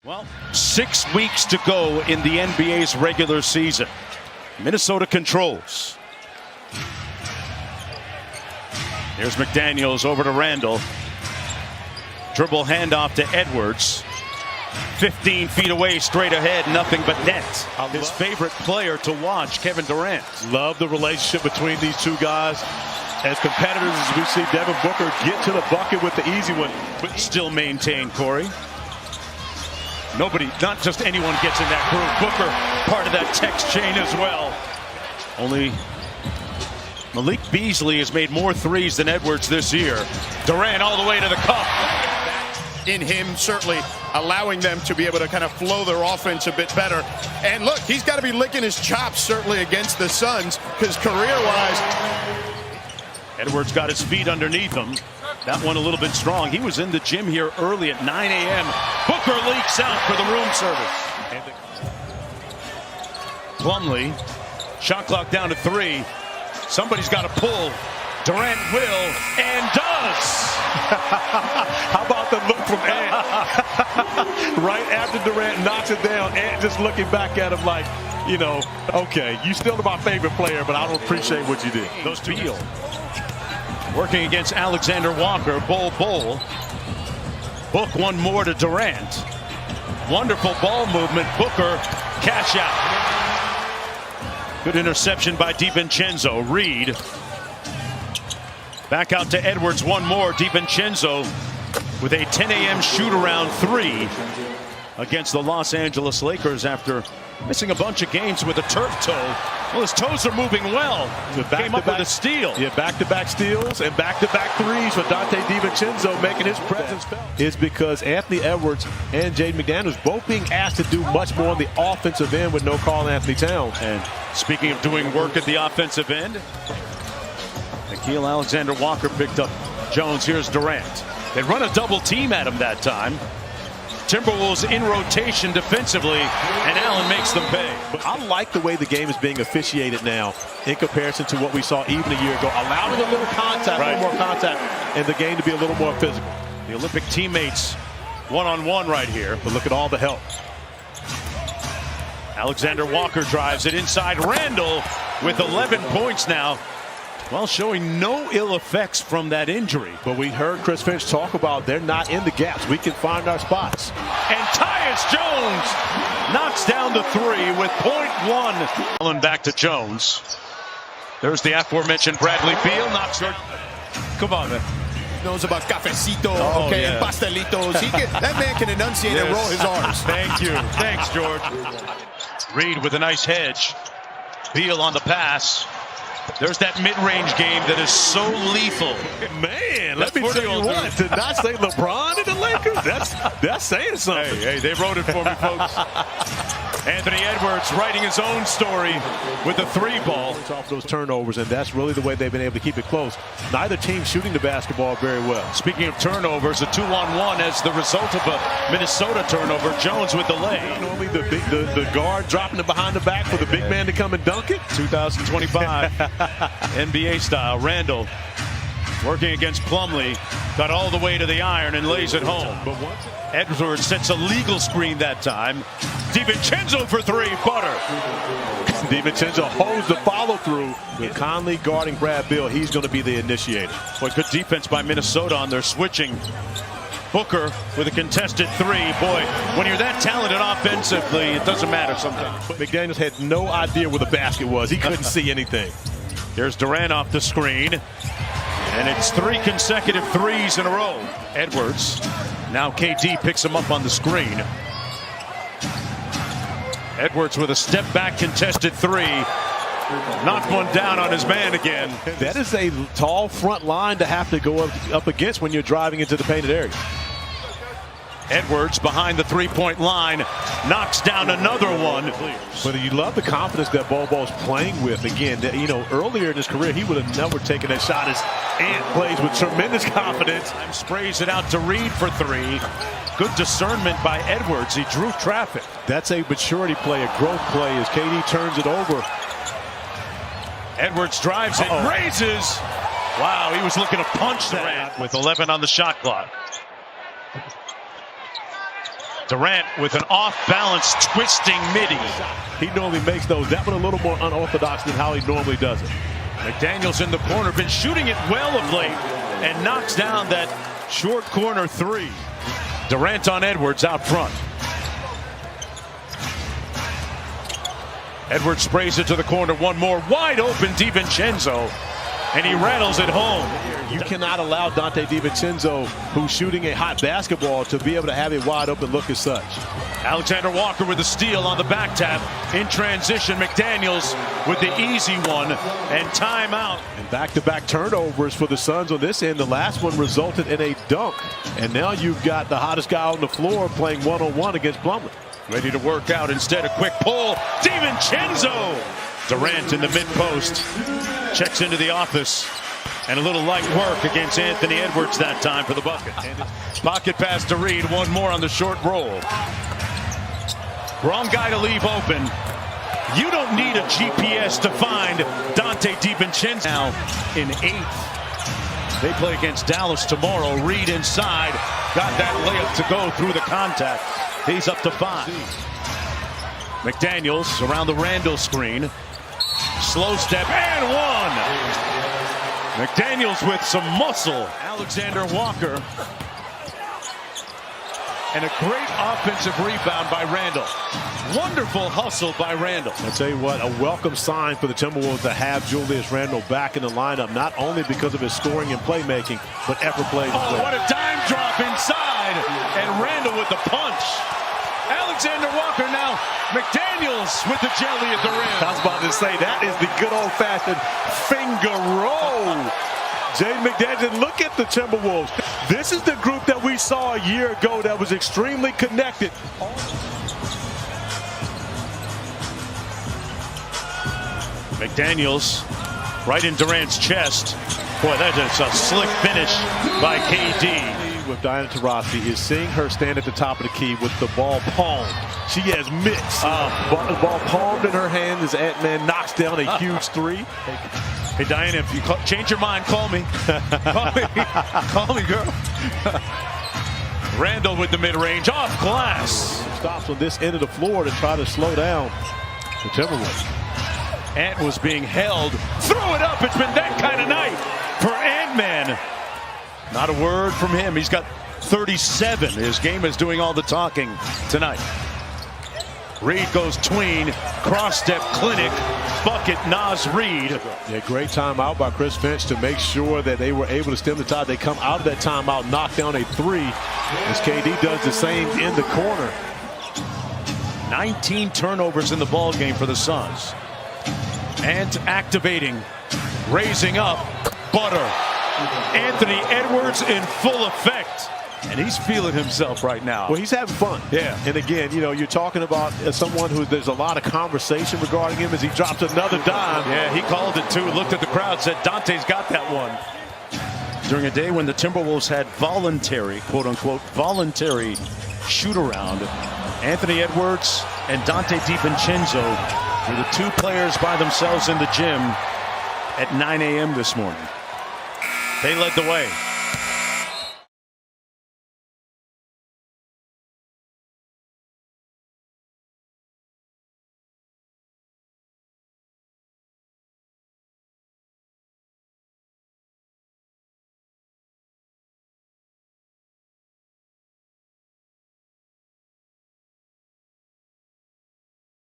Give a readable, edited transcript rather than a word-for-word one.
Well, 6 weeks to go in the NBA's regular season. Minnesota controls. Here's McDaniels over to Randall. Dribble handoff to Edwards. 15 feet away, straight ahead, nothing but net. His favorite player to watch, Kevin Durant. Love the relationship between these two guys. As competitors as we see Devin Booker get to the bucket with the easy one. But still maintained, Corey. Nobody, not just anyone gets in that group. Booker, part of that text chain as well. Only Malik Beasley has made more threes than Edwards this year. Durant all the way to the cup. In him, certainly allowing them to be able to kind of flow their offense a bit better. And look, he's got to be licking his chops certainly against the Suns, because career-wise, Edwards got his feet underneath him. That one a little bit strong. He was in the gym here early at 9 a.m. Booker leaks out for the room service. Plumlee, shot clock down to 3. Somebody's got to pull. Durant will and does. How about the look from Ant? Right after Durant knocks it down, Ant just looking back at him like, you know, okay, you still my favorite player, but I don't appreciate what you did. Those two. Working against Alexander Walker. Bull. Book one more to Durant. Wonderful ball movement. Booker, cash out. Good interception by DiVincenzo. Reed. Back out to Edwards. One more. DiVincenzo with a 10 a.m. shoot-around 3 against the Los Angeles Lakers after missing a bunch of games with a turf toe. Well, his toes are moving well. Came up with a steal. Yeah, back-to-back steals and back-to-back threes for Donte DiVincenzo, making his presence felt. It's because Anthony Edwards and Jaden McDaniels both being asked to do much more on the offensive end with no Karl Anthony Towns. And speaking of doing work at the offensive end, Nickeil Alexander-Walker picked up Jones. Here's Durant. They run a double team at him that time. Timberwolves in rotation defensively, and Allen makes them pay. I like the way the game is being officiated now in comparison to what we saw even a year ago. Allowing a little contact, a little more contact, and the game to be a little more physical. The Olympic teammates one-on-one right here. But look at all the help. Alexander Walker drives it inside. Randall with 11 points now. Well, showing no ill effects from that injury. But we heard Chris Finch talk about they're not in the gaps. We can find our spots. And Tyus Jones knocks down the 3 with .1. Allen back to Jones. There's the aforementioned Bradley Beal. Knocks her. Come on, man. knows about cafecito, and pastelitos. That man can enunciate and roll his R's. Thank you. Thanks, George. Reed with a nice hedge. Beal on the pass. There's that mid-range game that is so lethal. Man, let me tell you what. Did not say LeBron in the Lakers? That's saying something. Hey, they wrote it for me, folks. Anthony Edwards writing his own story with a 3-ball. Off those turnovers, and that's really the way they've been able to keep it close. Neither team shooting the basketball very well. Speaking of turnovers, a 2-on-1 as the result of a Minnesota turnover. Jones with the lay. Normally the guard dropping it behind the back for the big man to come and dunk it. 2025 NBA style. Randall working against Plumlee, got all the way to the iron and lays it home. But Edwards sets a legal screen that time. DiVincenzo for 3, butter. DiVincenzo holds the follow through with Conley guarding Brad Beal. He's going to be the initiator. Boy, good defense by Minnesota on their switching. Booker with a contested 3. Boy, when you're that talented offensively, it doesn't matter sometimes. McDaniels had no idea where the basket was. He couldn't see anything. Here's Durant off the screen. And it's 3 consecutive 3s in a row. Edwards. Now KD picks him up on the screen. Edwards with a step-back contested 3. Knocked one down on his man again. That is a tall front line to have to go up against when you're driving into the painted area. Edwards behind the 3-point line knocks down another one. But you love the confidence that Bobo's playing with. Again, you know, earlier in his career, he would have never taken that shot as Ant plays with tremendous confidence. Sprays it out to Reed for 3. Good discernment by Edwards. He drew traffic. That's a maturity play, a growth play as KD turns it over. Edwards drives it, raises. Wow, he was looking to punch that with 11 on the shot clock. Durant with an off-balance twisting midi. He normally makes those. That one a little more unorthodox than how he normally does it. McDaniels in the corner, been shooting it well of late, and knocks down that short corner three. Durant on Edwards out front. Edwards sprays it to the corner. One more wide open DiVincenzo, and he rattles it home. You cannot allow Donte DiVincenzo, who's shooting a hot basketball, to be able to have a wide open look as such. Alexander Walker with the steal on the back tap. In transition, McDaniels with the easy one, and timeout. And back-to-back turnovers for the Suns on this end. The last one resulted in a dunk. And now you've got the hottest guy on the floor playing one-on-one against Plumlee. Ready to work out instead. A quick pull. DiVincenzo. Durant in the mid-post. Checks into the office. And a little light work against Anthony Edwards that time for the bucket. Pocket pass to Reed. One more on the short roll. Wrong guy to leave open. You don't need a GPS to find Donte DiVincenzo. Now in 8th. They play against Dallas tomorrow. Reed inside. Got that layup to go through the contact. He's up to 5. McDaniels around the Randall screen. Slow step and one. McDaniels with some muscle. Alexander Walker. And a great offensive rebound by Randall. Wonderful hustle by Randall. I'll tell you what, a welcome sign for the Timberwolves to have Julius Randle back in the lineup, not only because of his scoring and playmaking, but effort plays. Oh, what a dime drop inside. And Randall with the punch. Alexander Walker now. McDaniels with the jelly at the rim. I was about to say, that is the good old-fashioned finger roll. Jaden McDaniels, look at the Timberwolves. This is the group that we saw a year ago that was extremely connected. McDaniels right in Durant's chest. Boy, that is a slick finish by KD. With Diana Taurasi is seeing her stand at the top of the key with the ball palmed. She has mitts. Ball palmed in her hand as Ant-Man knocks down a huge three. Hey, Diana, if you change your mind, call me. Call me, girl. Randall with the mid-range, off glass. Stops on this end of the floor to try to slow down the Timberwolves. Ant was being held. Throw it up. It's been that kind of night for Ant-Man. Not a word from him. He's got 37. His game is doing all the talking tonight. Reed goes tween, cross-step clinic, bucket, Naz Reid. Yeah, great timeout by Chris Finch to make sure that they were able to stem the tide. They come out of that timeout, knock down a three, as KD does the same in the corner. 19 turnovers in the ball game for the Suns. And activating, raising up, Butter. Anthony Edwards in full effect. And he's feeling himself right now. Well, he's having fun. Yeah. And again, you know, you're talking about someone who there's a lot of conversation regarding him as he drops another dime. Yeah, he called it too. Looked at the crowd, said Dante's got that one. During a day when the Timberwolves had voluntary, quote unquote, voluntary shoot around, Anthony Edwards and Donte DiVincenzo were the 2 players by themselves in the gym at 9 a.m. this morning. They led the way.